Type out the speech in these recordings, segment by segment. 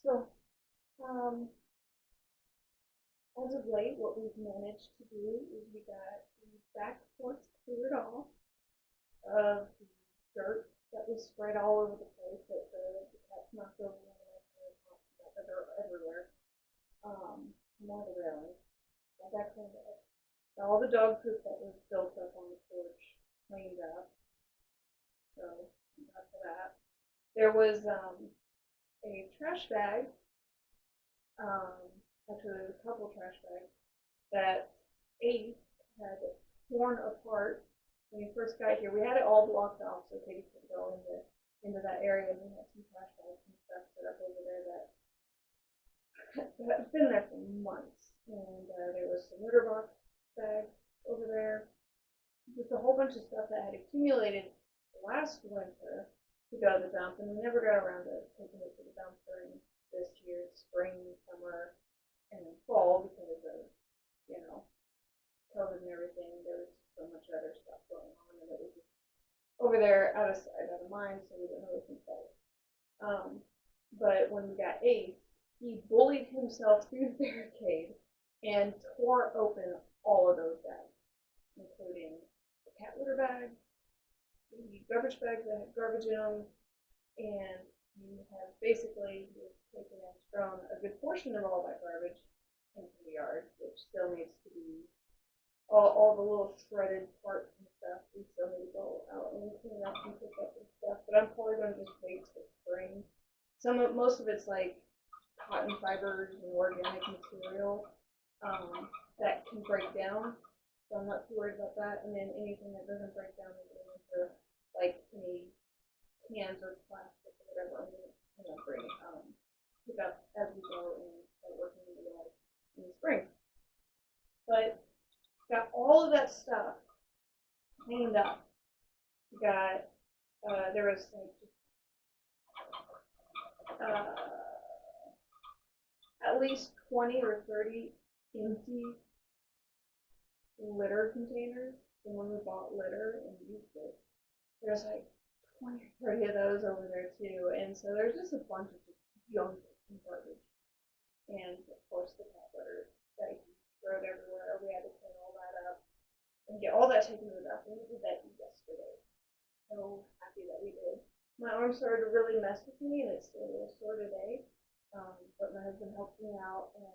So, um, as of late, what we've managed to do is we got the back porch cleared off of the dirt that was spread all over the place that the cats knocked over that are everywhere. More the railing. Got that cleaned up. Got all the dog poop that was built up on the porch cleaned up. So, got to that. There was a trash bag, um, actually, there was a couple trash bags that Ace had torn apart when he first got here. We had it all blocked off so Katie couldn't go into that area. And we had some trash bags and stuff set up over there that had been there for months. And there was some litter box bags over there, just a whole bunch of stuff that had accumulated last winter to go to the dump, and we never got around to taking it to the dump during this year's spring, summer, and fall because of COVID and everything. There was so much other stuff going on, and it was just over there, out of sight, out of mind, so we didn't really think about it. But when we got Ace, he bullied himself through the barricade and tore open all of those bags, including the cat litter bag, the garbage bags that had garbage in them, and you have basically taken and thrown a good portion of all that garbage into the yard, which still needs to be all the little shredded parts and stuff. We still need to go out and clean up and pick up and stuff. But I'm probably going to just wait till spring. Most of it's like cotton fibers and organic material that can break down. So I'm not too worried about that. And then anything that doesn't break down in the winter, like any cans or plastic or whatever, I'm gonna bring pick up as we go and start working in the yard in the spring. But got all of that stuff cleaned up. We got there was like at least 20 or 30 empty litter containers. And when we bought litter and used it, there's like 20 or 30 of those over there too. And so there's just a bunch of just junk and garbage. And of course the cat litter that he threw everywhere. We had to clean all that up and get all that taken to the dump. And we did that yesterday. So happy that we did. My arm started to really mess with me, and it's still a little sore today. But my husband helped me out, and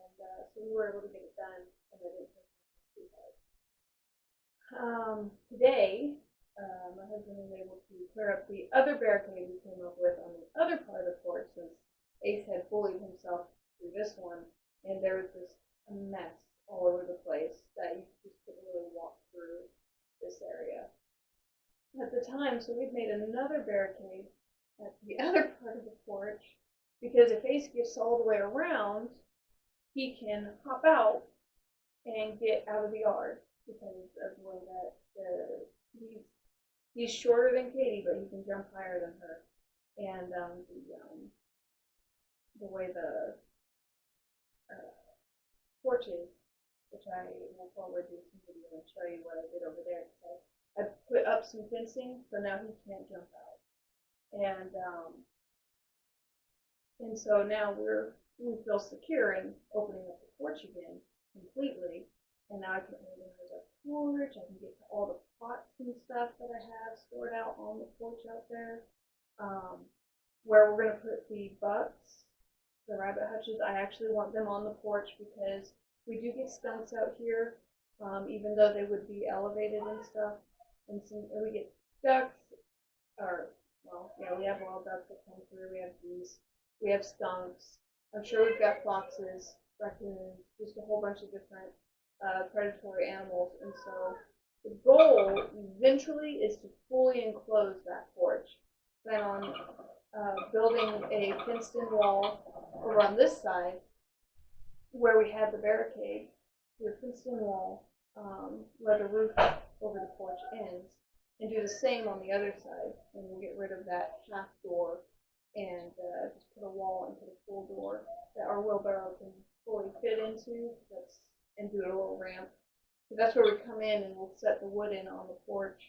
so we were able to get it done, and it didn't take too hard. Today, my husband was able to clear up the other barricade we came up with on the other part of the porch, since Ace had bullied himself through this one, and there was this mess all over the place that you just couldn't really walk through this area at the time. So we've made another barricade at the other part of the porch, because if Ace gets all the way around, he can hop out and get out of the yard because of the way that he's shorter than Katie, but he can jump higher than her. And the way the porch is, which I will probably do some video and show you what I did over there. So I put up some fencing, so now he can't jump out. And so now we feel secure in opening up the porch again completely. And now I can organize our porch. I can get to all the pots and stuff that I have stored out on the porch out there. Where we're going to put the bucks, the rabbit hutches, I actually want them on the porch because we do get skunks out here, even though they would be elevated and stuff. And we get ducks, we have wild ducks that come through. We have geese, we have skunks. I'm sure we've got foxes, raccoons, just a whole bunch of different predatory animals. And so the goal eventually is to fully enclose that porch. Plan on building a fenced-in wall over on this side where we had the barricade, the fenced-in wall where the roof over the porch ends, and do the same on the other side. And we'll get rid of that half door and just put a wall and put a full door that our wheelbarrow can fully fit into. And do a little ramp. So that's where we come in, and we'll set the wood in on the porch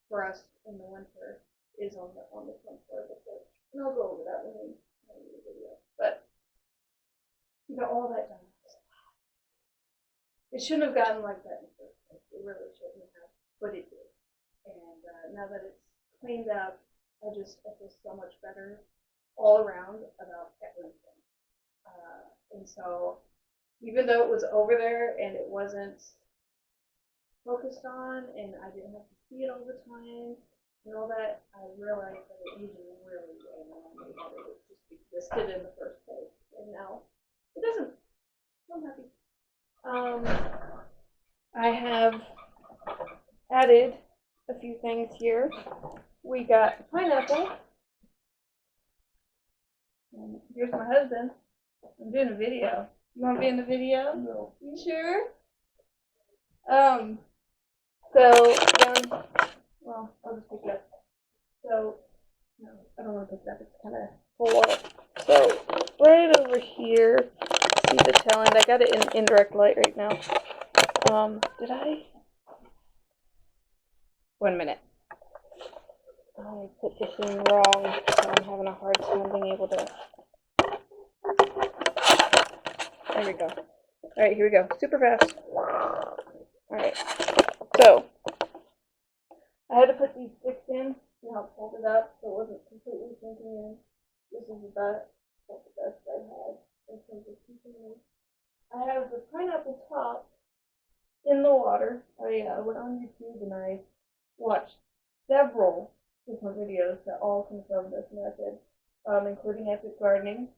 for us in the winter. Is on the front part of the porch, and I'll go over that when we do the video. But You got all that done. It shouldn't have gotten like that in the first place. It really shouldn't have, but it did. And now that it's cleaned up, I feel so much better all around about everything. And so, even though it was over there and it wasn't focused on, and I didn't have to see it all the time and all that, I realized that it usually really way more money that it just existed in the first place. And now it doesn't. So I'm happy. I have added a few things here. We got pineapple. And here's my husband. I'm doing a video. You want to be in the video? No. You sure? So, well, I'll just pick it up. So, no, I don't want to pick it up. It's kind of full water. So, right over here, see the tail end. I got it in indirect light right now. Did I? 1 minute. I put this in wrong, so I'm having a hard time being able to. There we go. Alright, here we go. Super fast. Alright. So, I had to put these sticks in to help hold it up so it wasn't completely sinking in. This is the best I had in terms of keeping in. I have the pineapple top in the water. I went on YouTube and I watched several different videos that all confirm this method, including epic gardening.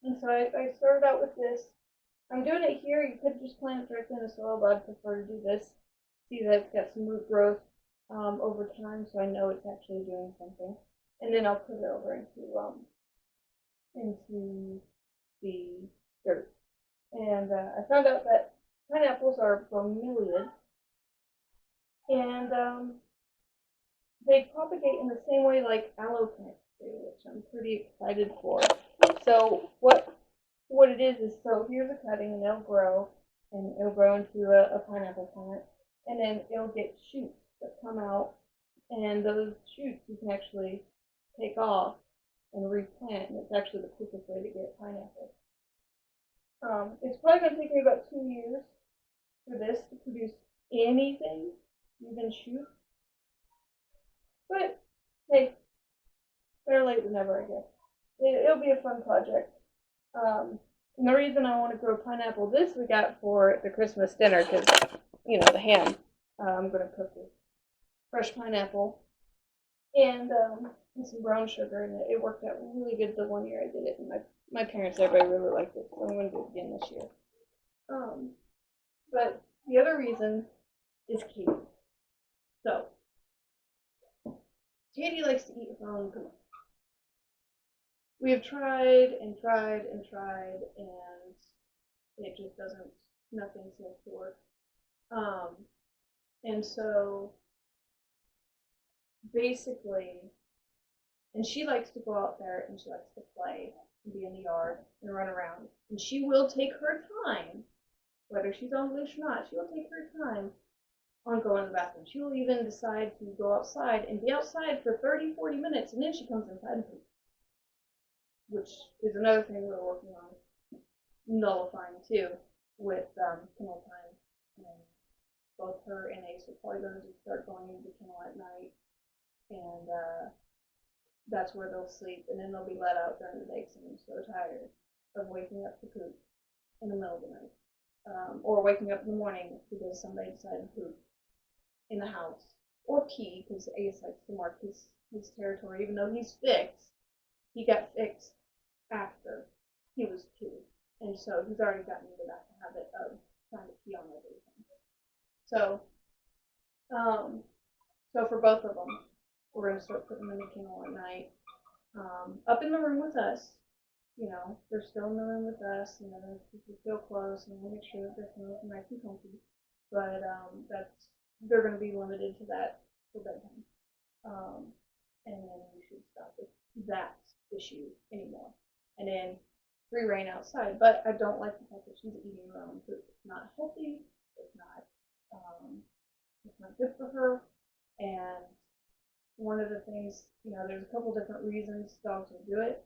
And so I started out with this. I'm doing it here. You could just plant it directly in the soil, but I'd prefer to do this. See that it's got some root growth over time, so I know it's actually doing something. And then I'll put it over into the dirt. And I found out that pineapples are bromeliad, and they propagate in the same way like aloe plants do, which I'm pretty excited for. So what it is so here's a cutting, and it'll grow into a pineapple plant, and then it'll get shoots that come out, and those shoots you can actually take off and replant, and it's actually the quickest way to get pineapples. It's probably going to take me about 2 years for this to produce anything, even shoot. But hey, better late than never, I guess. It'll be a fun project. And the reason I want to grow pineapple this we got for the Christmas dinner, because, you know, the ham. I'm going to cook with fresh pineapple and some brown sugar, and it worked out really good the one year I did it. And my parents, everybody really liked it, so I'm going to do it again this year. But the other reason is Katie. So, Katie likes to eat her own food. We have tried and tried and tried, and it just doesn't, nothing seems to work. And so, basically, and she likes to go out there and she likes to play and be in the yard and run around. And she will take her time, whether she's on leash or not, she will take her time on going to the bathroom. She will even decide to go outside and be outside for 30-40 minutes, and then she comes inside and poops, which is another thing we're working on nullifying too with kennel time. And both her and Ace are probably going to start going into the kennel at night, and that's where they'll sleep, and then they'll be let out during the day because I'm so tired of waking up to poop in the middle of the night, or waking up in the morning because somebody decided to poop in the house, or pee because Ace likes to mark his territory, even though he's fixed. He got fixed after he was 2, and so he's already gotten into that habit of trying to pee on everything. So, so for both of them, we're going to start putting them in the kennel at night, up in the room with us. You know, they're still in the room with us, you know, they feel close, and we'll make sure that they're feeling nice and comfy. But they're going to be limited to that for bedtime. And then we should stop with that issue anymore. And then free reign outside. But I don't like the fact that she's eating her own food. It's not healthy. It's not good for her. And one of the things, you know, there's a couple different reasons dogs will do it.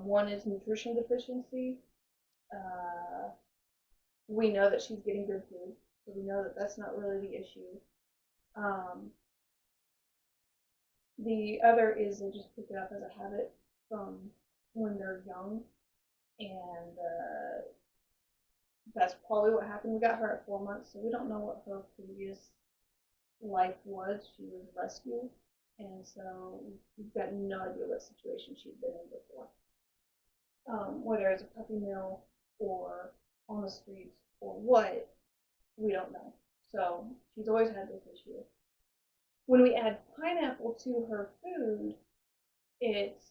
One is nutrition deficiency. We know that she's getting good food, so we know that that's not really the issue. The other is they just pick it up as a habit from when they're young, and that's probably what happened. We got her at 4 months, so we don't know what her previous life was. She was rescued, and so we've got no idea what situation she'd been in before. Whether it's a puppy mill or on the streets or what, we don't know. So she's always had this issue. When we add pineapple to her food, it's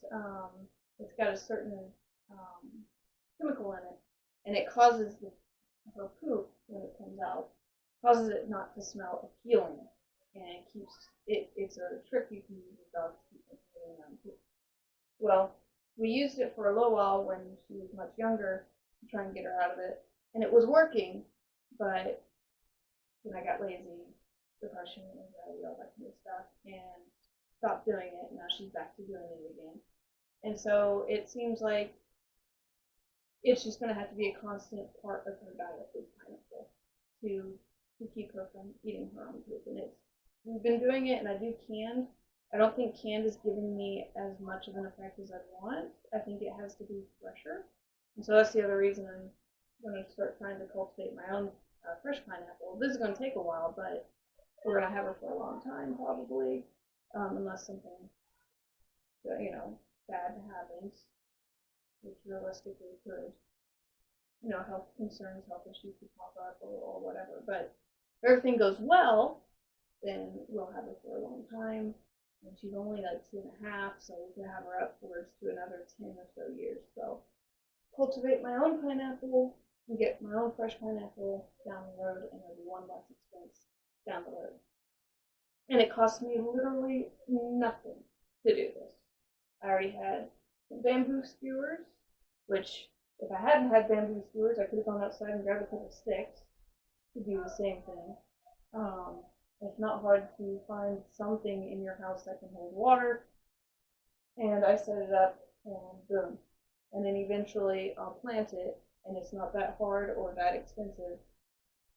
got a certain chemical in it, and it causes her poop when it comes out causes it not to smell appealing, and it keeps it's a trick you can use with dogs to keep them from getting around poop. Well, we used it for a little while when she was much younger to try and get her out of it, and it was working, but then I got lazy, depression, anxiety, all that kind of stuff, and stopped doing it. Now she's back to doing it again. And so it seems like it's just going to have to be a constant part of her diet with pineapple to keep her from eating her own poop. And we've been doing it, and I do canned. I don't think canned is giving me as much of an effect as I want. I think it has to be fresher, and so that's the other reason I'm going to start trying to cultivate my own fresh pineapple. This is going to take a while, but we're going to have her for a long time probably, unless something bad happens, which realistically could. Health concerns, health issues could pop up or whatever. But if everything goes well, then we'll have her for a long time. And she's only like 2.5, so we can have her upwards to another 10 or so years. So cultivate my own pineapple and get my own fresh pineapple down the road, and it'll be one less expense down the road. And it cost me literally nothing to do this. I already had some bamboo skewers, which if I hadn't had bamboo skewers, I could have gone outside and grabbed a couple sticks to do the same thing. It's not hard to find something in your house that can hold water. And I set it up, and boom. And then eventually I'll plant it, and it's not that hard or that expensive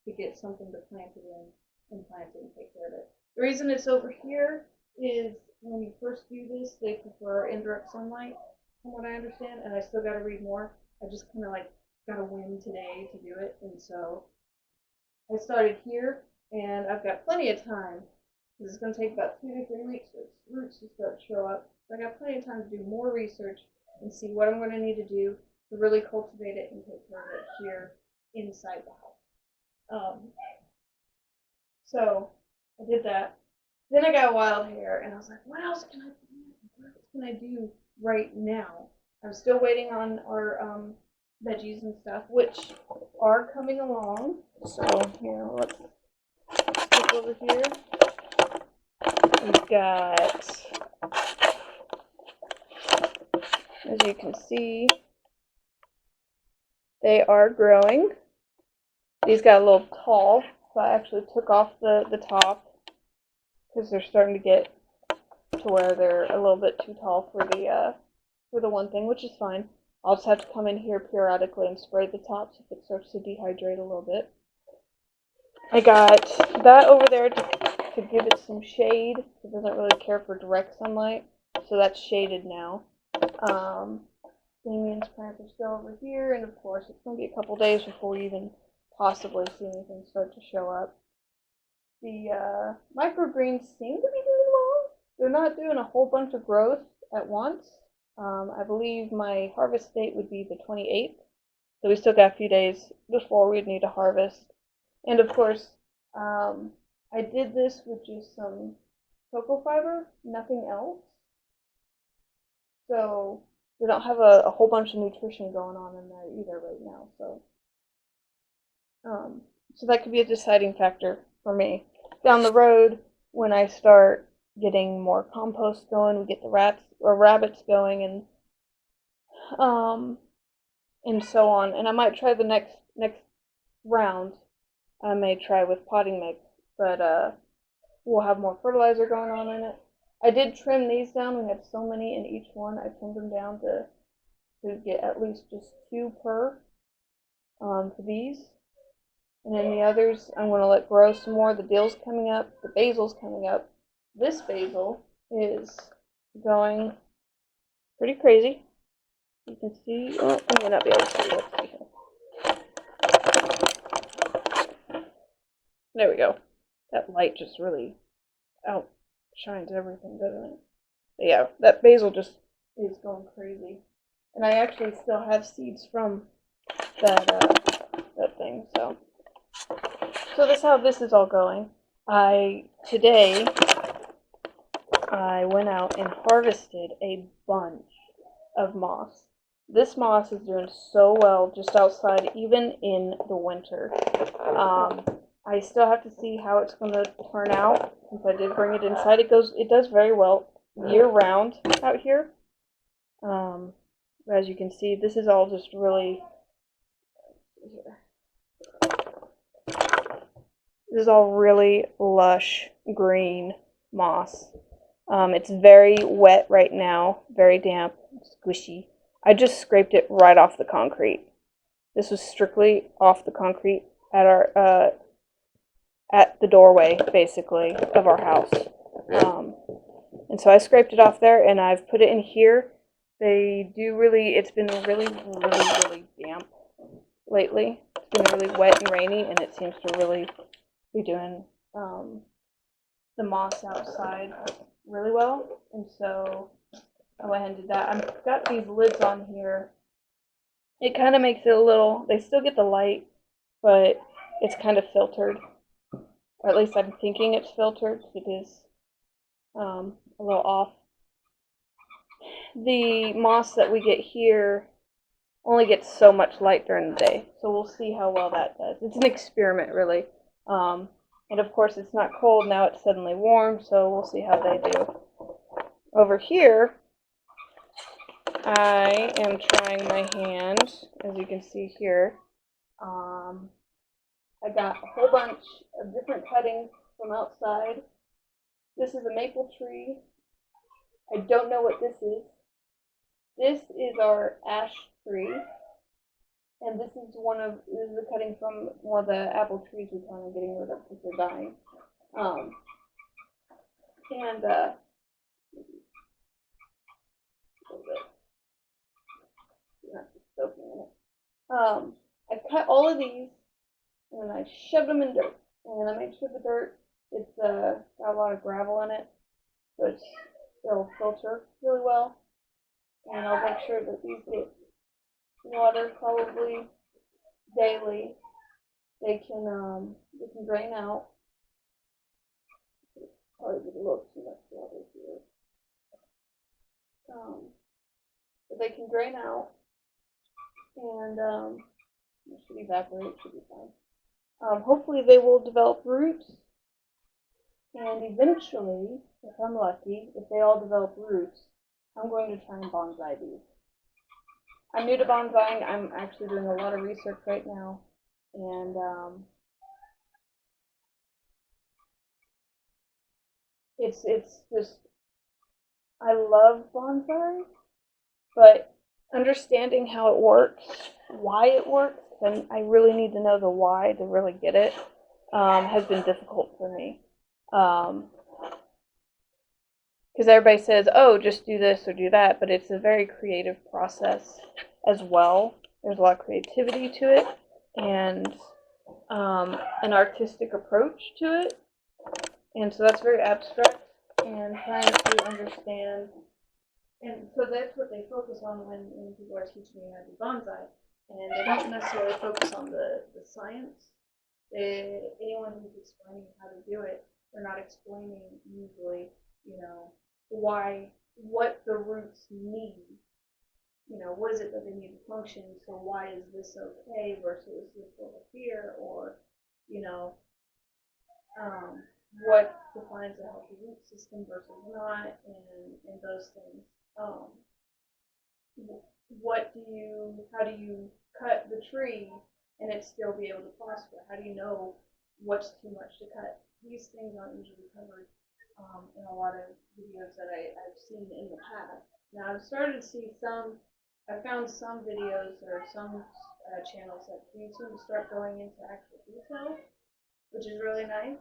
to get something to plant it in and plant it and take care of it. The reason it's over here is when you first do this, they prefer indirect sunlight, from what I understand, and I still got to read more. I just kind of got a whim today to do it, and so I started here, and I've got plenty of time. This is going to take about 2 to 3 weeks for its roots to start to show up. So I got plenty of time to do more research and see what I'm going to need to do to really cultivate it and take care of it here inside the house. So I did that. Then I got wild hair, and I was like, what else can I plant? What else can I do right now? I'm still waiting on our veggies and stuff, which are coming along. So here, let's look over here. We've got, as you can see, they are growing. These got a little tall, so I actually took off the top because they're starting to get to where they're a little bit too tall for the one thing, which is fine. I'll just have to come in here periodically and spray the tops if it starts to dehydrate a little bit. I got that over there to give it some shade. It doesn't really care for direct sunlight, so that's shaded now. Damien's plants are still over here, and of course it's going to be a couple days before we even possibly see anything start to show up. The microgreens seem to be doing well. They're not doing a whole bunch of growth at once. I believe my harvest date would be the 28th, so we still got a few days before we'd need to harvest. And of course, I did this with just some cocoa fiber, nothing else. So they don't have a whole bunch of nutrition going on in there either right now. So that could be a deciding factor for me. Down the road, when I start getting more compost going, we get the rabbits going, and so on. And I might try the next round. I may try with potting mix, but we'll have more fertilizer going on in it. I did trim these down. We had so many in each one. I trimmed them down to get at least just 2 per. for these. And then the others I'm going to let grow some more. The dill's coming up. The basil's coming up. This basil is going pretty crazy. You can see, oh, I may not be able to see. Let's see here. There we go. That light just really outshines everything, doesn't it? But yeah, that basil just is going crazy. And I actually still have seeds from that thing. So that's how this is all going. Today I went out and harvested a bunch of moss. This moss is doing so well just outside, even in the winter. I still have to see how it's going to turn out since I did bring it inside. It does very well year round out here. As you can see, this is all just really. This is all really lush green moss. It's very wet right now, very damp, squishy. I just scraped it right off the concrete. This was strictly off the concrete at our at the doorway, basically, of our house. And so I scraped it off there, and I've put it in here. It's been really damp lately. It's been really wet and rainy, and it seems to really be doing the moss outside really well. And so I went ahead and did that. I've got these lids on here. It kind of makes it a little, they still get the light, but it's kind of filtered. Or at least I'm thinking it's filtered. It is a little off. The moss that we get here only gets so much light during the day, so we'll see how well that does. It's an experiment, really. And of course, it's not cold now, it's suddenly warm, so we'll see how they do. Over here, I am trying my hand, as you can see here. I got a whole bunch of different cuttings from outside. This is a maple tree. I don't know what this is. This is our ash tree. And this is a cutting from one of the apple trees we plan on getting rid of because they're dying. And a little bit. Not just soaking in it. I cut all of these and then I shoved them in dirt. And I made sure the dirt, it's got a lot of gravel in it, so it'll filter really well. And I'll make sure that these get water probably daily. They can drain out. Probably get a little too much water here. But they can drain out, and it should evaporate. Should be fine. Hopefully they will develop roots, and eventually, if I'm lucky, if they all develop roots, I'm going to try and bonsai these. I'm new to bonsaiing. I'm actually doing a lot of research right now, and it's just, I love bonsai, but understanding how it works, why it works, and I really need to know the why to really get it, has been difficult for me. Because everybody says, oh, just do this or do that, but it's a very creative process as well. There's a lot of creativity to it, and an artistic approach to it, and so that's very abstract, and trying to understand, and so that's what they focus on when people are teaching you how to do bonsai, and they don't necessarily focus on the science. Anyone who's explaining how to do it, they're not explaining usually, what the roots need. What is it that they need to function? So why is this okay versus this over here? Or, what defines a healthy root system versus not, and those things. How do you cut the tree and it still be able to prosper? How do you know what's too much to cut? These things aren't usually covered in a lot of videos that I've seen in the past. Now I've started to see I found some videos or some channels like YouTube start going into actual detail, which is really nice.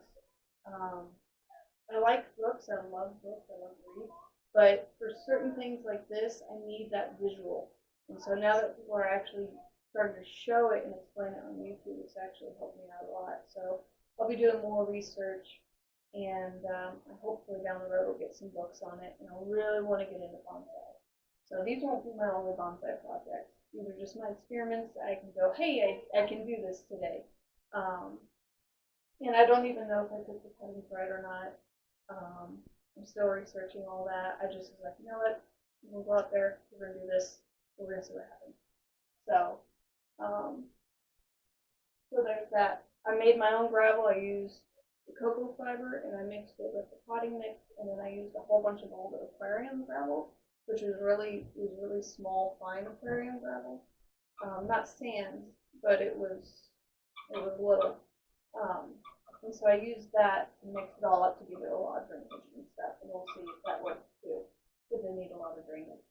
I like books. I love books. I love to read. But for certain things like this, I need that visual. And so now that people are actually starting to show it and explain it on YouTube, it's actually helped me out a lot. So I'll be doing more research, and hopefully down the road we'll get some books on it. And I really want to get into bonsai. So these won't be my only bonsai projects. These are just my experiments. I can go, hey, I can do this today. And I don't even know if I took the cutting thread or not. I'm still researching all that. I just was like, you know what? We're gonna go out there. We're gonna do this. We're gonna see what happens. So, so there's that. I made my own gravel. I used the cocoa fiber and I mixed it with the potting mix, and then I used a whole bunch of old aquarium gravel, which was really small, fine aquarium gravel. Not sand, but it was little. And so I used that to mix it all up to give it a lot of drainage and stuff, and we'll see if that works too, because they need a lot of drainage.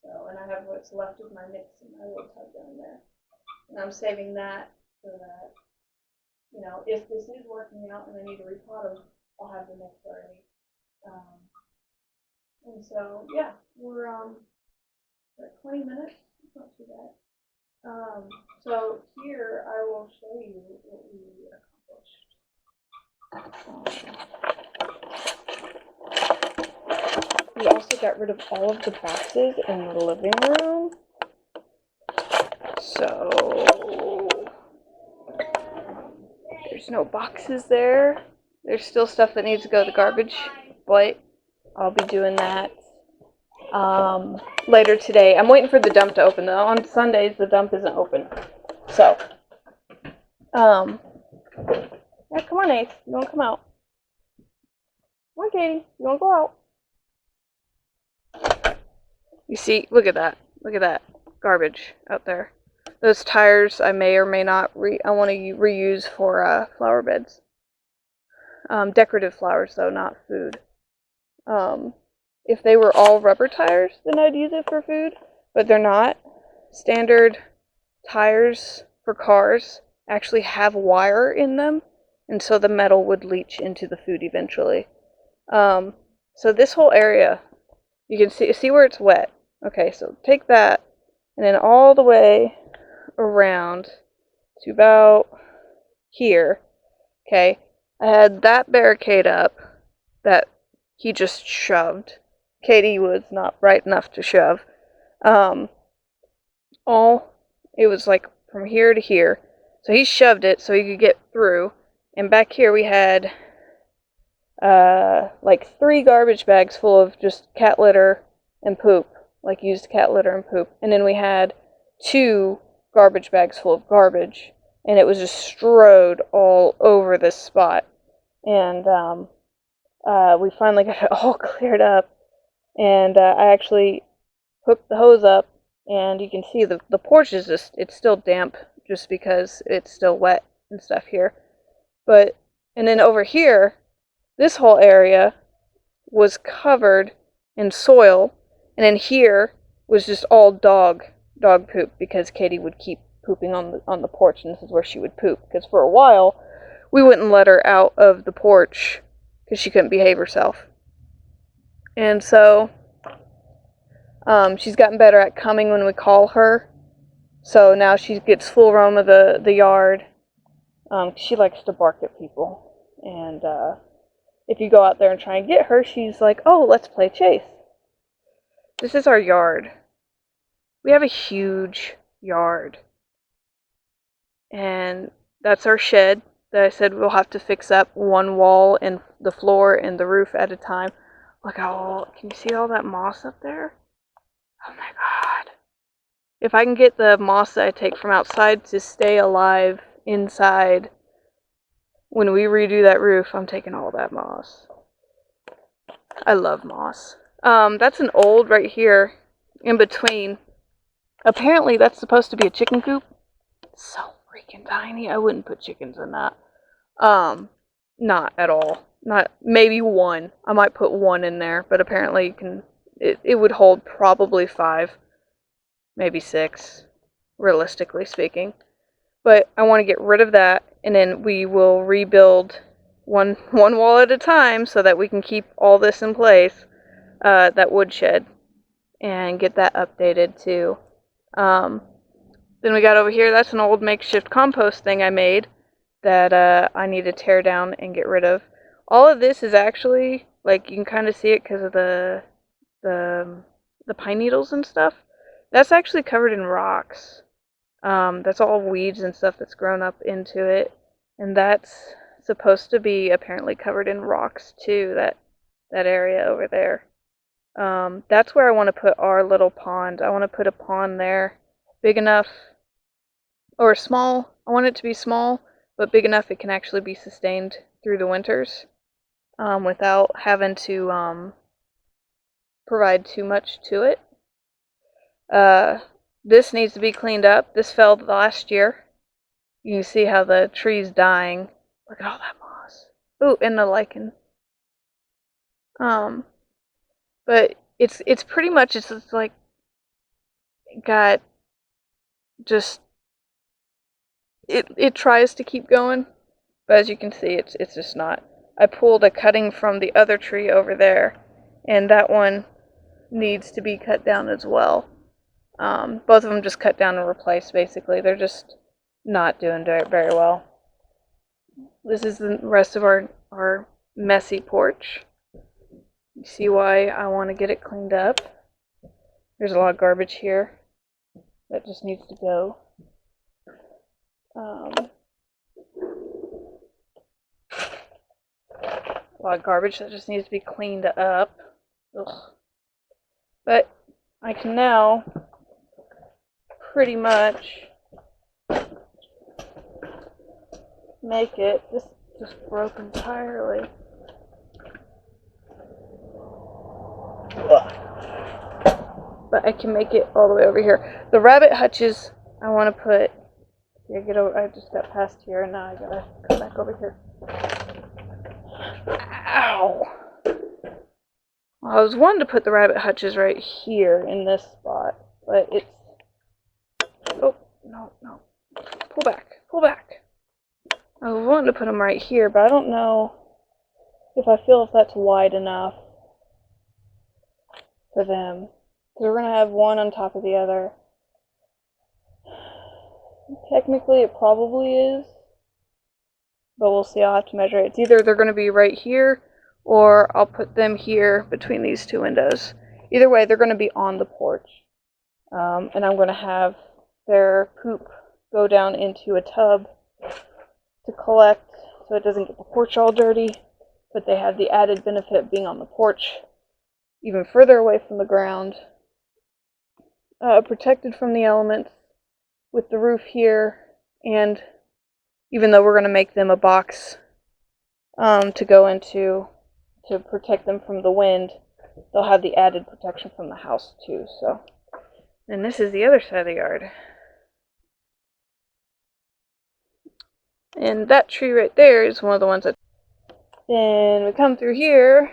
So, and I have what's left of my mix in my little tub down there, and I'm saving that so that, you know, if this is working out and I need to repot them, I'll have the mix already. And so, yeah, we're at 20 minutes. It's not too bad. So here I will show you what we accomplished. We also got rid of all of the boxes in the living room. So there's no boxes there. There's still stuff that needs to go to the garbage, but I'll be doing that later today. I'm waiting for the dump to open though. On Sundays the dump isn't open. So yeah, come on, Ace. You wanna come out? Come on, Katie. You wanna go out? You see, look at that. Look at that garbage out there. Those tires I may or may not I want to reuse for flower beds. Decorative flowers though, not food. If they were all rubber tires, then I'd use it for food, but they're not. Standard tires for cars actually have wire in them, and so the metal would leach into the food eventually. So this whole area, you can see where it's wet. Okay, so take that, and then all the way around to about here. Okay, I had that barricade up that he just shoved. Katie was not bright enough to shove. It was like from here to here. So he shoved it so he could get through. And back here we had like 3 garbage bags full of just cat litter and poop, like used cat litter and poop. And then we had 2 garbage bags full of garbage, and it was just strewed all over this spot. And we finally got it all cleared up, and I actually hooked the hose up, and you can see the porch is it's still damp just because it's still wet and stuff here. But, and then over here, this whole area was covered in soil, and then here was just all dog poop, because Katie would keep pooping on the porch, and this is where she would poop, because for a while we wouldn't let her out of the porch because she couldn't behave herself. And so she's gotten better at coming when we call her, so now she gets full roam of the yard. She likes to bark at people, and if you go out there and try and get her, she's like, oh, let's play chase. This is our yard. We have a huge yard, and that's our shed that I said we'll have to fix up one wall and the floor and the roof at a time. Look how, can you see all that moss up there? Oh my god. If I can get the moss that I take from outside to stay alive inside when we redo that roof, I'm taking all that moss. I love moss. That's an old right here in between. Apparently that's supposed to be a chicken coop. It's so freaking tiny. I wouldn't put chickens in that. Not at all. Not, maybe one. I might put one in there, but apparently you can, it would hold probably 5, maybe 6. realistically speaking. But I want to get rid of that, and then we will rebuild one wall at a time so that we can keep all this in place, that woodshed, and get that updated too. Then we got over here, that's an old makeshift compost thing I made that I need to tear down and get rid of. All of this is actually, like, you can kind of see it because of the pine needles and stuff. That's actually covered in rocks. That's all weeds and stuff that's grown up into it, and that's supposed to be apparently covered in rocks too, that area over there. That's where I want to put our little pond. I want to put a pond there, big enough, or small. I want it to be small, but big enough it can actually be sustained through the winters, without having to provide too much to it. This needs to be cleaned up. This fell last year. You can see how the tree's dying. Look at all that moss. Ooh, and the lichen. But it's pretty much, it's just like got just it tries to keep going, but as you can see, it's just not. I pulled a cutting from the other tree over there, and that one needs to be cut down as well. Both of them just cut down and replaced, basically. They're just not doing very well. This is the rest of our messy porch. You see why I want to get it cleaned up. There's a lot of garbage here that just needs to go. A lot of garbage that just needs to be cleaned up. Ugh. But I can now pretty much make it. This just broke entirely. But I can make it all the way over here. The rabbit hutches I want to put. I just got past here, and now I gotta come back over here. Ow! Well, I was wanting to put the rabbit hutches right here in this spot, but it's. Oh, no. Pull back. I was wanting to put them right here, but I don't know if that's wide enough for them. So we're going to have one on top of the other. Technically, it probably is, but we'll see. I'll have to measure it. It's either they're going to be right here, or I'll put them here between these two windows. Either way, they're going to be on the porch. And I'm going to have their poop go down into a tub to collect so it doesn't get the porch all dirty, but they have the added benefit of being on the porch even further away from the ground, protected from the elements with the roof here, and even though we're going to make them a box to go into to protect them from the wind, they'll have the added protection from the house too. So, and this is the other side of the yard. And that tree right there is one of the ones that... Then we come through here,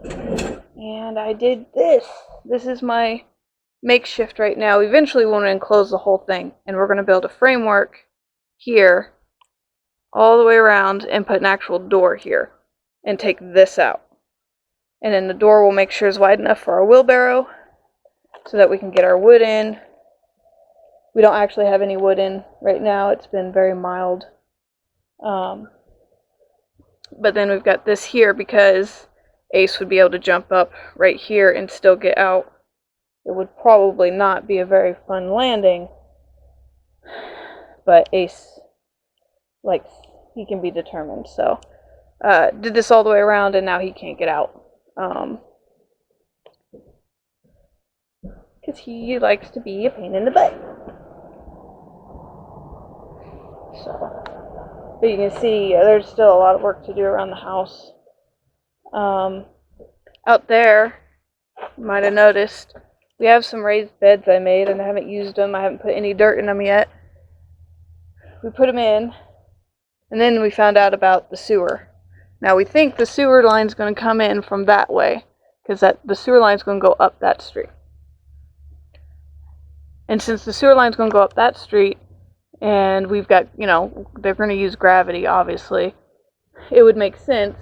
and I did this. This is my makeshift right now. Eventually we want to enclose the whole thing, and we're going to build a framework here all the way around and put an actual door here and take this out. And then the door will make sure is wide enough for our wheelbarrow so that we can get our wood in. We don't actually have any wood in right now. It's been very mild. But then we've got this here because Ace would be able to jump up right here and still get out. It would probably not be a very fun landing, but Ace, like, he can be determined. So did this all the way around, and now he can't get out. Because he likes to be a pain in the butt. So, but you can see there's still a lot of work to do around the house. Out there, you might have noticed, we have some raised beds I made, and I haven't used them. I haven't put any dirt in them yet. We put them in, and then we found out about the sewer. Now we think the sewer line's going to come in from that way, because the sewer line's going to go up that street. And since the sewer line's going to go up that street, and we've got, you know, they're going to use gravity, obviously, it would make sense,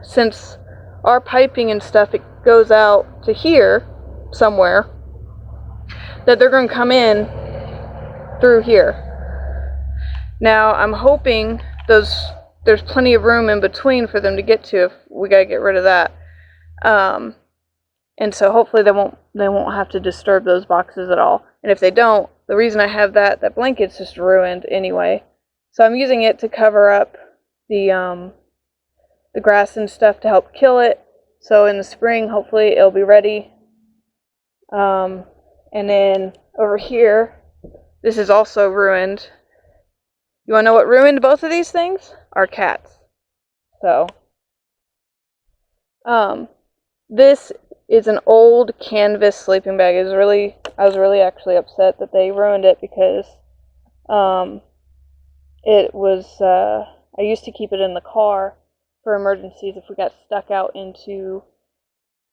since our piping and stuff, it goes out to here somewhere, that they're going to come in through here. Now, I'm hoping there's plenty of room in between for them to get to if we got to get rid of that. And so hopefully they won't have to disturb those boxes at all. And if they don't, the reason I have that blanket's just ruined anyway. So I'm using it to cover up the grass and stuff to help kill it. So in the spring, hopefully it'll be ready. And then over here, this is also ruined. You want to know what ruined both of these things? Our cats. So, this is an old canvas sleeping bag. I was really actually upset that they ruined it because, it was, I used to keep it in the car for emergencies. If we got stuck out into,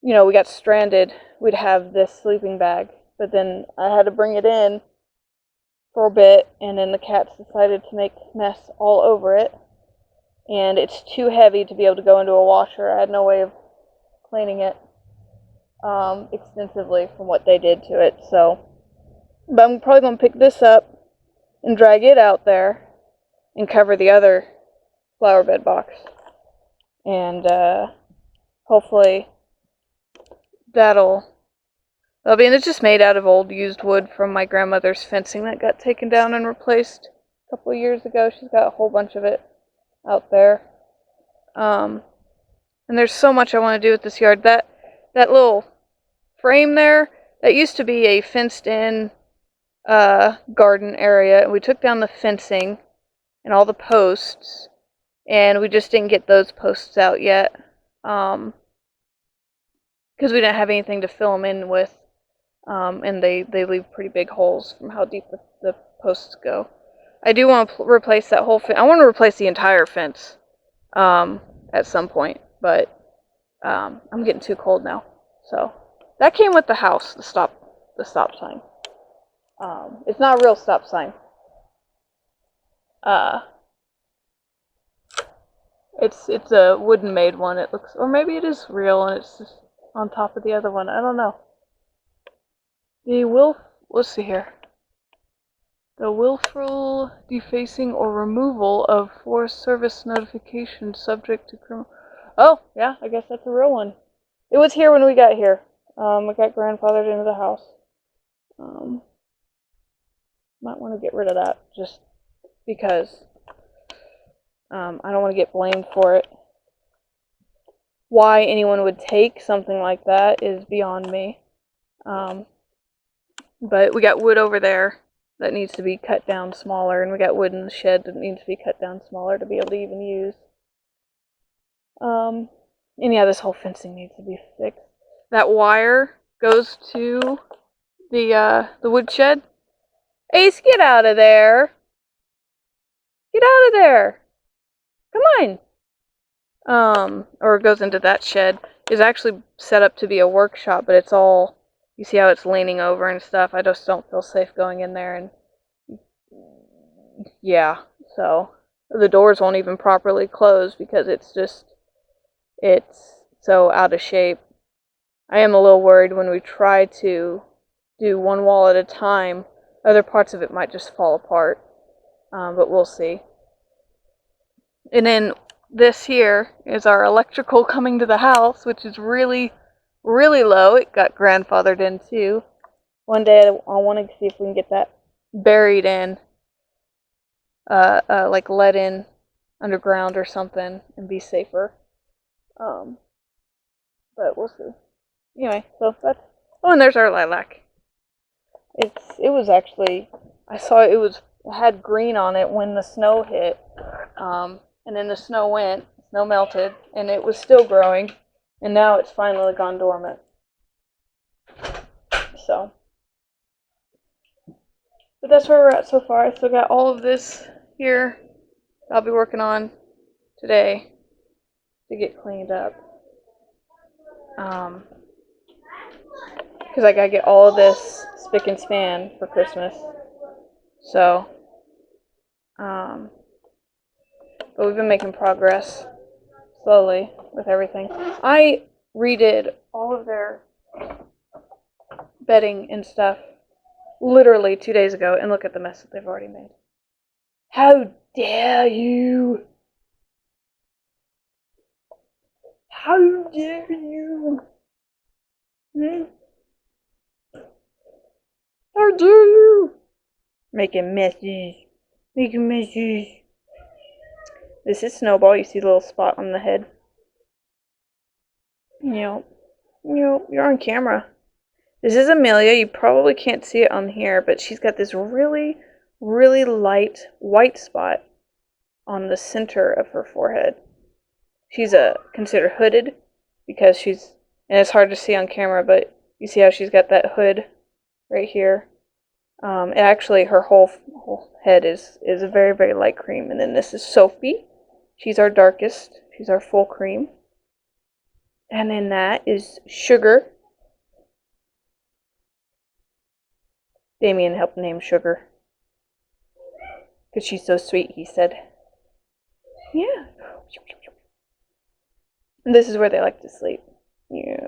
you know, we got stranded, we'd have this sleeping bag. But then I had to bring it in for a bit, and then the cats decided to make mess all over it. And it's too heavy to be able to go into a washer. I had no way of cleaning it extensively from what they did to it. So, but I'm probably going to pick this up and drag it out there and cover the other flower bed box. And hopefully that'll be, and it's just made out of old used wood from my grandmother's fencing that got taken down and replaced a couple of years ago. She's got a whole bunch of it out there. And there's so much I want to do with this yard. That little frame there, that used to be a fenced-in garden area, and we took down the fencing and all the posts, and we just didn't get those posts out yet, because we didn't have anything to fill them in with, and they leave pretty big holes from how deep the posts go. I do want to replace that whole fence. I want to replace the entire fence at some point, but I'm getting too cold now. So that came with the house, the stop sign. It's not a real stop sign. It's a wooden made one. It looks, or maybe it is real and it's just on top of the other one. I don't know. Let's see here. The willful defacing or removal of Forest Service notification subject to criminal. Oh, yeah, I guess that's a real one. It was here when we got here. We got grandfathered into the house. Might want to get rid of that just because I don't want to get blamed for it. Why anyone would take something like that is beyond me. But we got wood over there that needs to be cut down smaller, and we got wood in the shed that needs to be cut down smaller to be able to even use. And yeah, this whole fencing needs to be fixed. That wire goes to the woodshed. Ace, get out of there! Get out of there! Come on! Or it goes into that shed. It's actually set up to be a workshop, but it's all, you see how it's leaning over and stuff. I just don't feel safe going in there, and yeah, so the doors won't even properly close because it's so out of shape. I am a little worried when we try to do one wall at a time, other parts of it might just fall apart, but we'll see. And then this here is our electrical coming to the house, which is really, really low. It got grandfathered in too. One day I want to see if we can get that buried in, like let in underground or something and be safer. But we'll see. Anyway, so that's, oh, and there's our lilac. It was actually, I saw it had green on it when the snow hit, and then the snow melted, and it was still growing, and now it's finally gone dormant. So, but that's where we're at so far. I still got all of this here I'll be working on today to get cleaned up. Because I gotta get all of this spick and span for Christmas. So, but we've been making progress slowly with everything. I redid all of their bedding and stuff literally 2 days ago, and look at the mess that they've already made. How dare you! How dare you! How dare you! Making messes. Making messes. This is Snowball. You see the little spot on the head? Yep. Yep, you're on camera. This is Amelia. You probably can't see it on here, but she's got this really, really light white spot on the center of her forehead. She's considered hooded because she's, and it's hard to see on camera, but you see how she's got that hood right here. And actually, her whole head is a very, very light cream. And then this is Sophie. She's our darkest. She's our full cream. And then that is Sugar. Damien helped name Sugar. Because she's so sweet, he said. Yeah. And this is where they like to sleep. Yeah.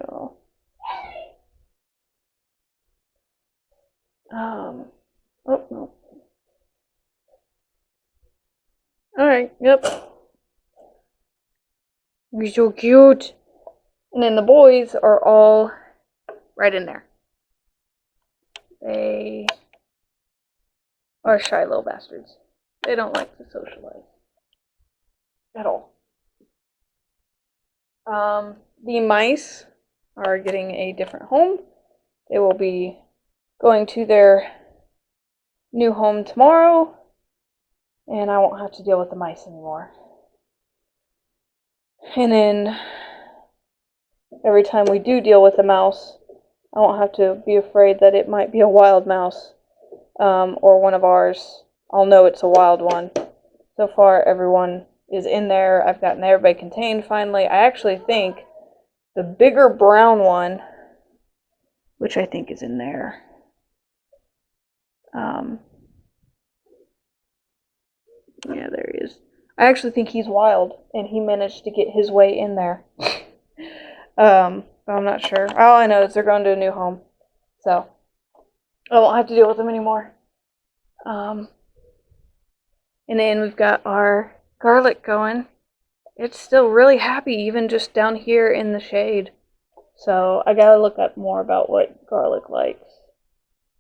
Oh, no. Alright, yep. You're so cute. And then the boys are all right in there. They are shy little bastards. They don't like to socialize. At all. The mice are getting a different home. They will be going to their new home tomorrow, and I won't have to deal with the mice anymore. And then every time we do deal with a mouse, I won't have to be afraid that it might be a wild mouse or one of ours. I'll know it's a wild one. So far, everyone is in there. I've gotten everybody contained finally. I actually think the bigger brown one, which I think is in there, yeah, there he is. I actually think he's wild, and he managed to get his way in there. But I'm not sure. All I know is they're going to a new home, so I won't have to deal with them anymore. And then we've got our garlic going. It's still really happy, even just down here in the shade. So I gotta look up more about what garlic likes.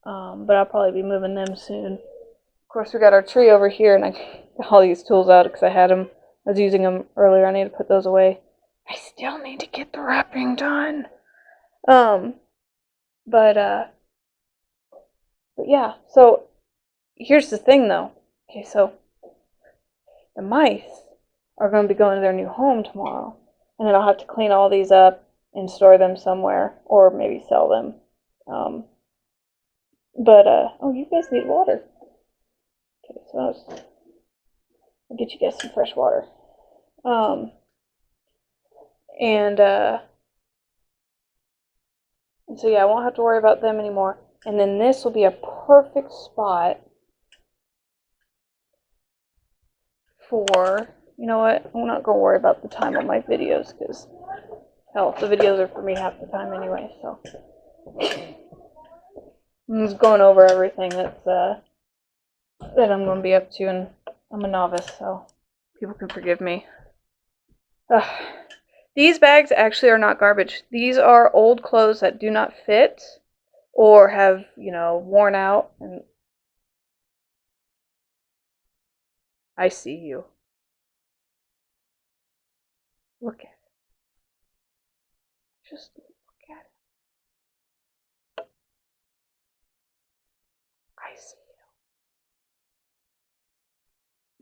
But I'll probably be moving them soon. Of course, we got our tree over here, and I got all these tools out because I had them. I was using them earlier. I need to put those away. I still need to get the wrapping done. But yeah. So here's the thing, though. Okay, so the mice are going to be going to their new home tomorrow, and then I'll have to clean all these up and store them somewhere, or maybe sell them. Oh, you guys need water. Okay, so I'll get you guys some fresh water. And so yeah, I won't have to worry about them anymore. And then this will be a perfect spot for, you know what, I'm not going to worry about the time on my videos, because, hell, the videos are for me half the time anyway, so. I'm just going over everything that I'm going to be up to, and I'm a novice, so people can forgive me. These bags actually are not garbage. These are old clothes that do not fit or have, worn out. And I see you. Look at it. Just look at it. I see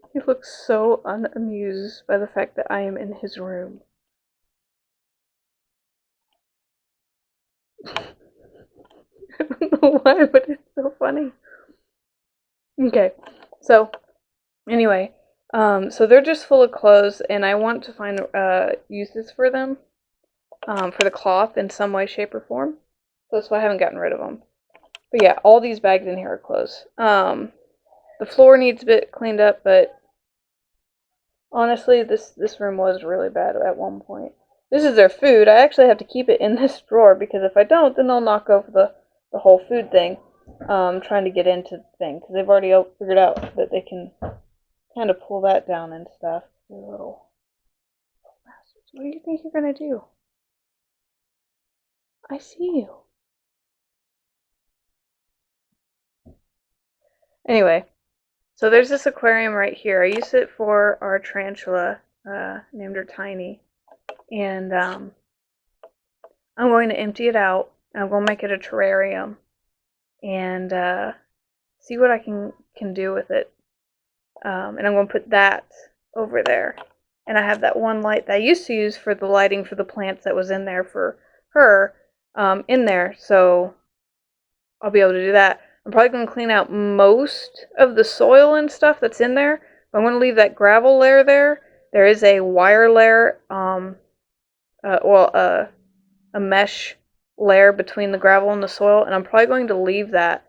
you. He looks so unamused by the fact that I am in his room. I don't know why, but it's so funny. Okay, so anyway, so they're just full of clothes, and I want to find uses for them, for the cloth in some way, shape, or form. So that's why I haven't gotten rid of them. But yeah, all these bags in here are clothes. The floor needs a bit cleaned up, but honestly, this room was really bad at one point. This is their food. I actually have to keep it in this drawer because if I don't, then they'll knock over the whole food thing. Trying to get into the thing because they've already figured out that they can kind of pull that down and stuff. You little bastards. What do you think you're gonna do? I see you. Anyway, so there's this aquarium right here. I use it for our tarantula, named her Tiny, and I'm going to empty it out. And I'm going to make it a terrarium and see what I can do with it. And I'm going to put that over there. And I have that one light that I used to use for the lighting for the plants that was in there for her in there. So I'll be able to do that. I'm probably going to clean out most of the soil and stuff that's in there. But I'm going to leave that gravel layer there. There is a wire layer, a mesh layer between the gravel and the soil. And I'm probably going to leave that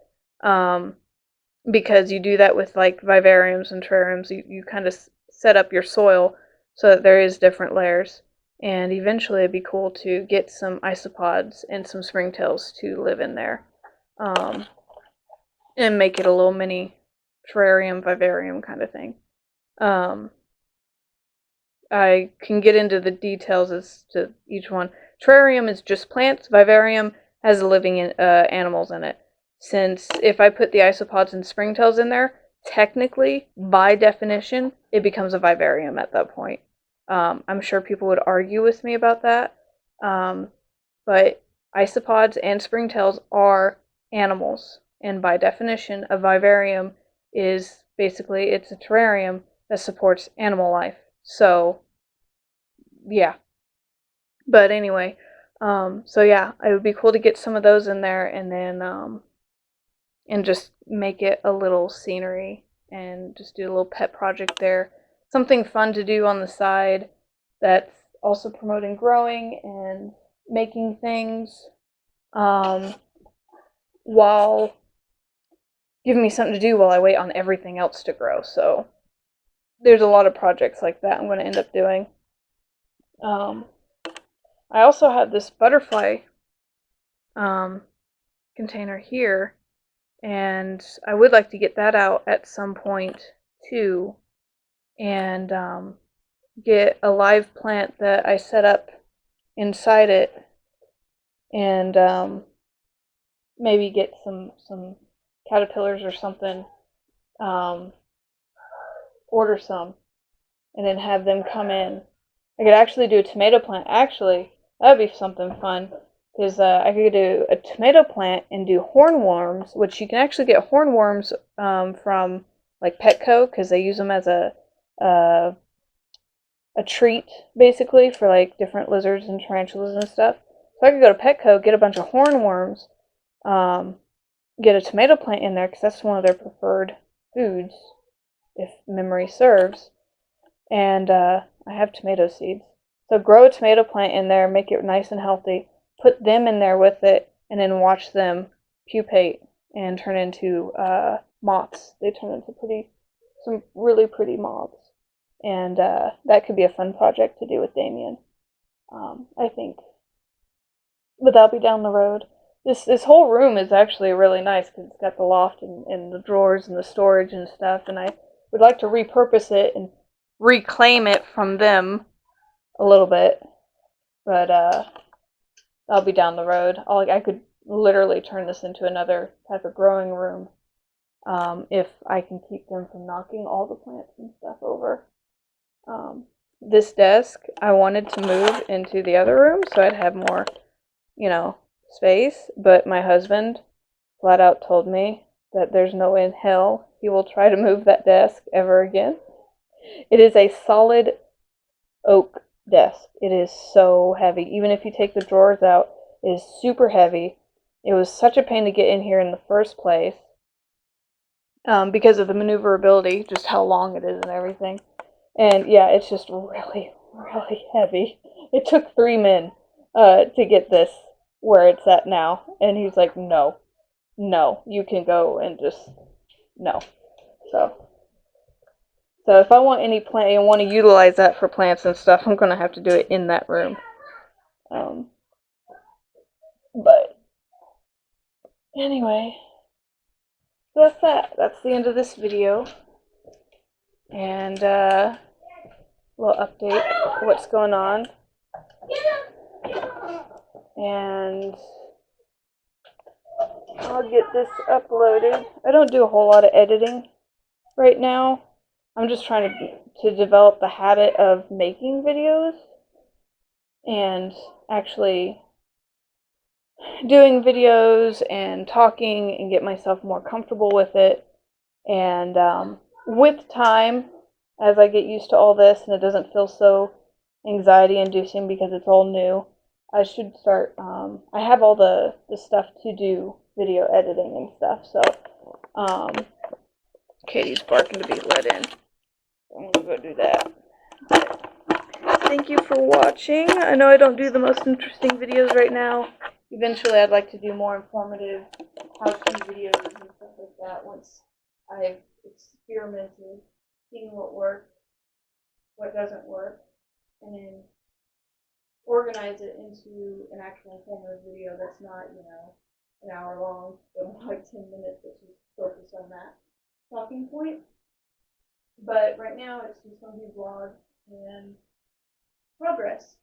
because you do that with like vivariums and terrariums. You kind of set up your soil so that there is different layers. And eventually it'd be cool to get some isopods and some springtails to live in there. And make it a little mini terrarium, vivarium kind of thing. I can get into the details as to each one. Terrarium is just plants. Vivarium has living animals in it. Since if I put the isopods and springtails in there, technically, by definition, it becomes a vivarium at that point. I'm sure people would argue with me about that. But isopods and springtails are animals. And by definition, a vivarium is basically, it's a terrarium that supports animal life. So, yeah. But anyway, so yeah, it would be cool to get some of those in there and then, and just make it a little scenery and just do a little pet project there. Something fun to do on the side that's also promoting growing and making things, while giving me something to do while I wait on everything else to grow. So there's a lot of projects like that I'm going to end up doing. I also have this butterfly container here, and I would like to get that out at some point too, and get a live plant that I set up inside it, and maybe get some caterpillars or something, order some, and then have them come in. I could actually do a tomato plant. Actually, that would be something fun, because I could do a tomato plant and do hornworms, which you can actually get hornworms from like Petco, because they use them as a treat, basically, for like different lizards and tarantulas and stuff. So I could go to Petco, get a bunch of hornworms, get a tomato plant in there, because that's one of their preferred foods, if memory serves. And I have tomato seeds. So grow a tomato plant in there, make it nice and healthy, put them in there with it, and then watch them pupate and turn into moths. They turn into some really pretty moths. And that could be a fun project to do with Damien, I think. But that'll be down the road. This whole room is actually really nice because it's got the loft and the drawers and the storage and stuff, and I would like to repurpose it and reclaim it from them a little bit, but that'll be down the road. I could literally turn this into another type of growing room, if I can keep them from knocking all the plants and stuff over. This desk I wanted to move into the other room so I'd have more, space, but my husband flat out told me that there's no way in hell he will try to move that desk ever again. It is a solid oak desk. It is so heavy. Even if you take the drawers out, it is super heavy. It was such a pain to get in here in the first place, because of the maneuverability, just how long it is and everything. And yeah, it's just really, really heavy. It took 3 men to get this where it's at now. And he's like, no, no, you can go and just, no. So if I want any plant and want to utilize that for plants and stuff, I'm going to have to do it in that room. But anyway, so that's that. That's the end of this video. And a little update of what's going on. And I'll get this uploaded. I don't do a whole lot of editing right now. I'm just trying to develop the habit of making videos and actually doing videos and talking and get myself more comfortable with it. And with time, as I get used to all this and it doesn't feel so anxiety inducing because it's all new, I should start, I have all the stuff to do video editing and stuff. So Katie's barking to be let in. I'm gonna go do that. Thank you for watching. I know I don't do the most interesting videos right now. Eventually I'd like to do more informative how-to videos and stuff like that once I've experimented, seeing what works, what doesn't work, and then organize it into an actual informative video that's not, an hour long, but like 10 minutes that's just focused on that talking point. But right now it's just going to be vlog and progress.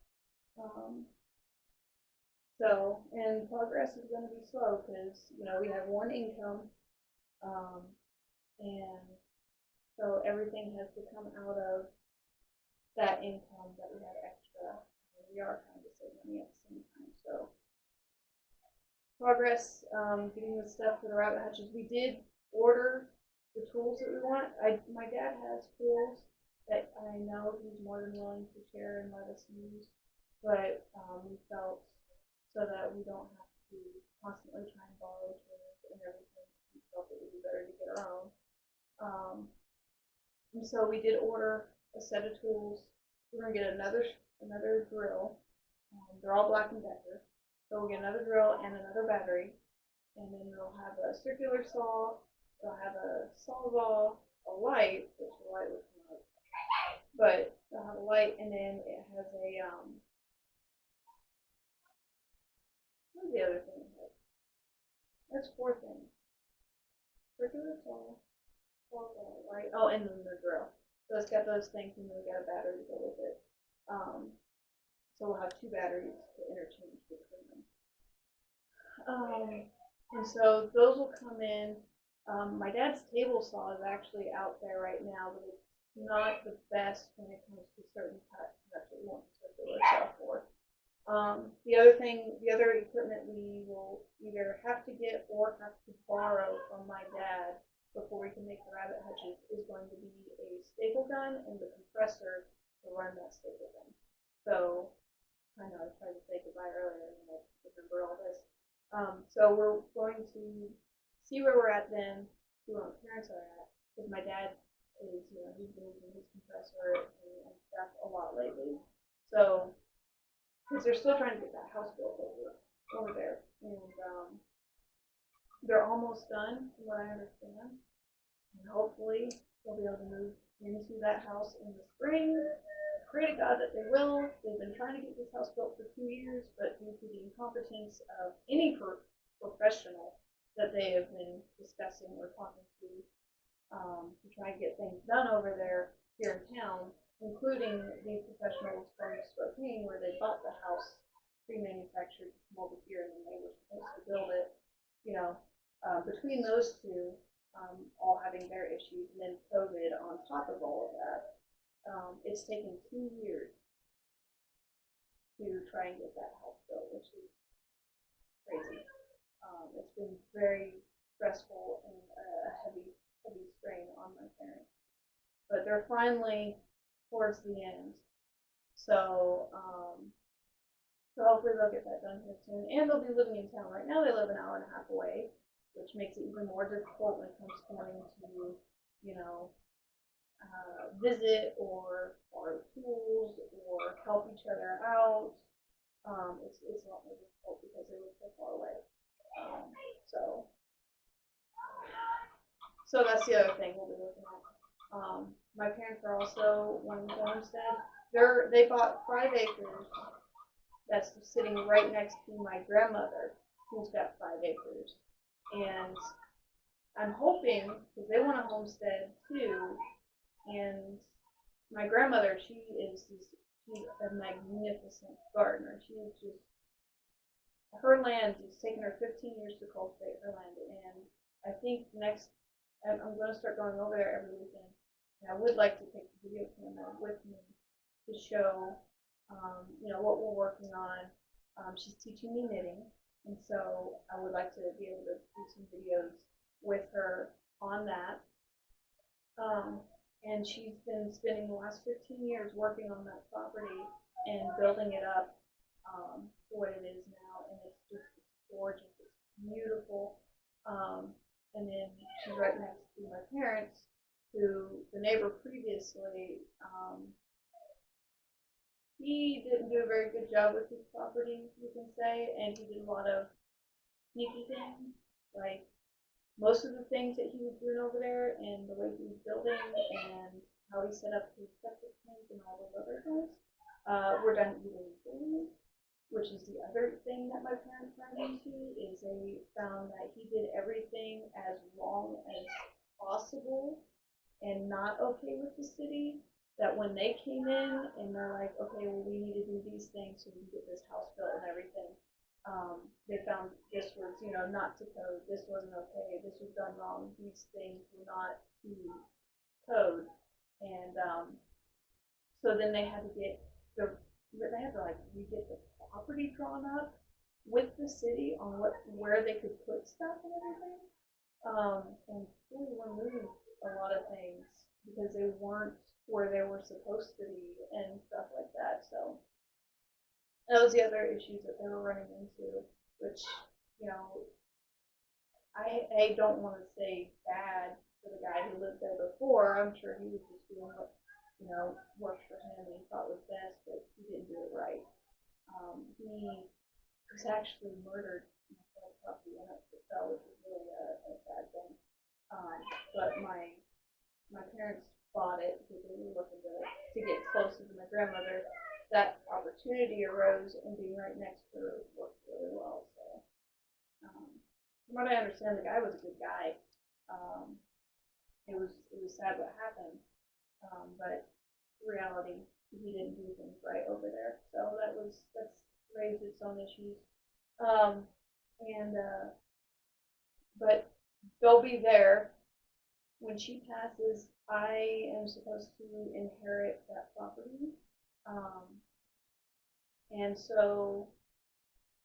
And progress is going to be slow because, we have one income, and so everything has to come out of that income that we have extra. We are trying to save money at the same time. So progress, getting the stuff for the rabbit hutches. We did order the tools that we want. My dad has tools that I know he's more than willing to share and let us use, but we felt so that we don't have to constantly try and borrow tools and everything. We felt it would be better to get our own. And so we did order a set of tools. We're gonna get another drill. They're all Black & Decker. So we'll get another drill and another battery, and then they'll have a circular saw. They'll have a sawzall, a light, which the light would come up, but they'll have a light, and then it has a what's the other thing? That's 4 things. Circular saw, sawzall, light. Oh, and then the drill. So it's got those things, and then we got a battery to go with it. So we'll have 2 batteries to interchange between them. And so those will come in. My dad's table saw is actually out there right now, but it's not the best when it comes to certain cuts. That's what we want the circular saw for. The other equipment we will either have to get or have to borrow from my dad before we can make the rabbit hutches is going to be a staple gun and the compressor to run that staple gun. So I know I tried to say goodbye earlier and I remember all this. So we're going to see where we're at then, see where my parents are at, because my dad is, he's been using his compressor and stuff a lot lately. So, because they're still trying to get that house built over there, and they're almost done, from what I understand, and hopefully they'll be able to move into that house in the spring. Pray to God that they will. They've been trying to get this house built for 2 years, but due to the incompetence of any professional that they have been discussing or talking to try and get things done over there here in town, including these professionals from Spokane, where they bought the house pre-manufactured from over here, and then they were supposed to build it. Between those two, all having their issues, and then COVID on top of all of that. It's taken 2 years to try and get that house built, which is crazy. It's been very stressful and a heavy strain on my parents. But they're finally towards the end. So hopefully they'll get that done here soon. And they'll be living in town. Right now they live an hour and a half away, which makes it even more difficult when it comes to wanting to, visit or borrow tools or help each other out. It's a lot more difficult because they live so far away. So So that's the other thing we'll be looking at. My parents are also wanting to homestead. They bought 5 acres that's sitting right next to my grandmother, who's got 5 acres. And I'm hoping, because they want to homestead too, and my grandmother, she's a magnificent gardener. She is just, her land, it's taken her 15 years to cultivate her land, and I think I'm going to start going over there every weekend. And I would like to take the video camera with me to show, what we're working on. She's teaching me knitting, and so I would like to be able to do some videos with her on that. And she's been spending the last 15 years working on that property and building it up to what it is now, and it's gorgeous. It's beautiful. And then she's right next to my parents, who the neighbor previously, he didn't do a very good job with his property, you can say, and he did a lot of sneaky things, like most of the things that he was doing over there and the way he was building and how he set up his septic tank and all those other things were done illegally, which is the other thing that my parents ran into, is they found that he did everything as wrong as possible and not okay with the city, that when they came in and they're like, okay, well, we need to do these things so we can get this house built and everything, they found this was, not to code, this wasn't okay, this was done wrong, these things were not to code, and so then they had to get re-get the property drawn up with the city on where they could put stuff and everything, and really remove a lot of things because they weren't where they were supposed to be and stuff like that. So that was the other issues that they were running into, which, I don't want to say bad for the guy who lived there before. I'm sure he was just doing what, worked for him and he thought was best, but he didn't do it right. He was actually murdered in a property in Upstate, which was really a sad thing. But my parents bought it because they were looking to get closer to my grandmother. That opportunity arose, and being right next to her worked really well. So, from what I understand, the guy was a good guy. It was sad what happened, but in reality, he didn't do things right over there. So that's raised its own issues. But they'll be there when she passes. I am supposed to inherit that property. And so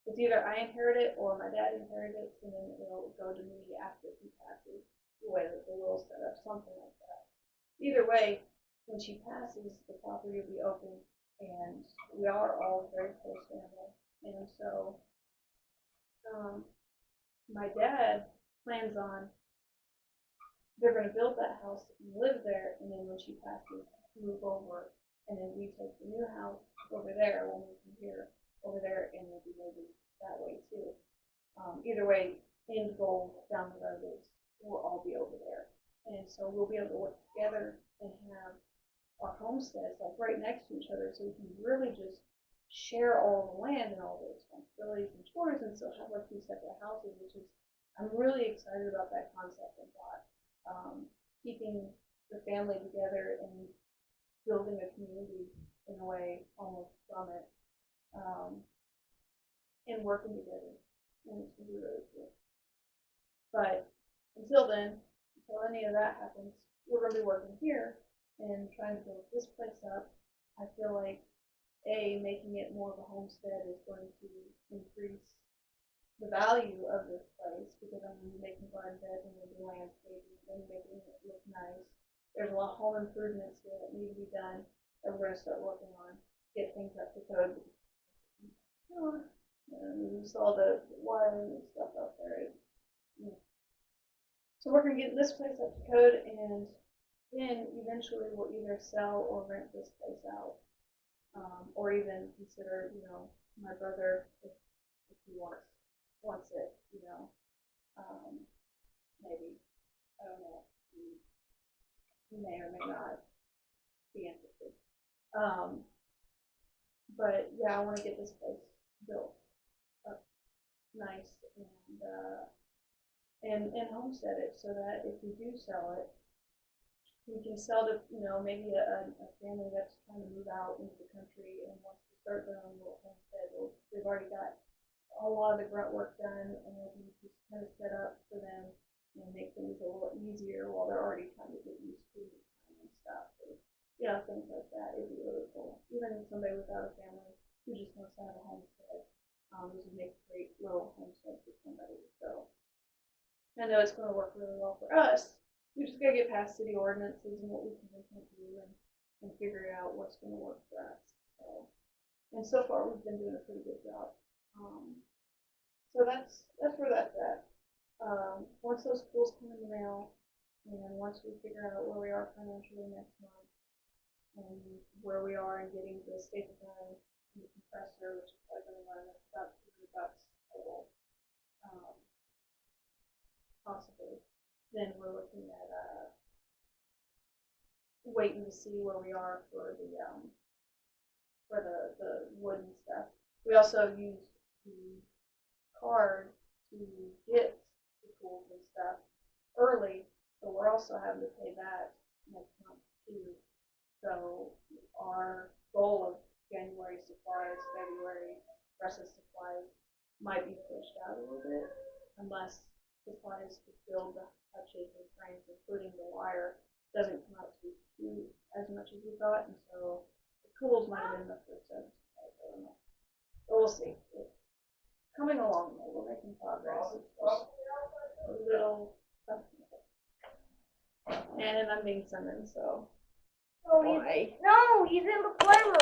it's either I inherit it or my dad inherits it, and then it'll go to me after he passes, the way that the will set up, something like that. Either way, when she passes, the property will be open, and we are all very close family. And so my dad plans on, they're going to build that house and live there, and then when she passes, move over, and then we take the new house over there, we'll move from here over there, and we'll be moving that way too. Either way, end goal down the road is we'll all be over there, and so we'll be able to work together and have our homesteads like right next to each other, so we can really just share all the land and all the responsibilities and chores, and still have our 2 separate houses, which is, I'm really excited about that concept and thought. Keeping the family together and building a community in a way almost from it, and working together, and it's really, really cool. But until then, until any of that happens, we're going to be working here and trying to build this place up. I feel like making it more of a homestead is going to increase the value of this place, because I'm going to be making garden beds and maybe landscaping and making it look nice. There's a lot of home improvements here that need to be done that we're going to start working on, get things up to code. You saw the wiring and stuff out there. So we're going to get this place up to code, and then eventually we'll either sell or rent this place out, or even consider, my brother, if he wants it, maybe, I don't know. may or may not be interested. But yeah, I want to get this place built up nice and homestead it so that if we do sell it, we can sell to, maybe a family that's trying to move out into the country and wants to start their own little homestead. Well, they've already got a lot of the grunt work done, and it'll be just kind of set up for them and make things a little easier while they're already trying to get used to it and stuff. So, things like that. It'd be really cool. Even somebody without a family who just wants to have a homestead, this would make a great little homestead for somebody. So I know it's going to work really well for us. We just gotta get past city ordinances and what we can and can't do, and figure out what's going to work for us. And so far we've been doing a pretty good job. So that's where that's at. Once those pools come in the mail, and once we figure out where we are financially next month, and where we are in getting the staple gun and the compressor, which is probably going to run us about $200 total, possibly. Then we're looking at waiting to see where we are for the wood and stuff. We also use the card to get the tools and stuff early, so we're also having to pay that next month too. So our goal of January supplies, February rest of supplies might be pushed out a little bit unless supplies to build the hutches and frames, including the wire, doesn't come out to as much as we thought, and so the tools might have been the first of I don't know. But we'll see. It's coming along though. We're making progress. It's just a little and I'm being summoned, so No, he's in the playroom.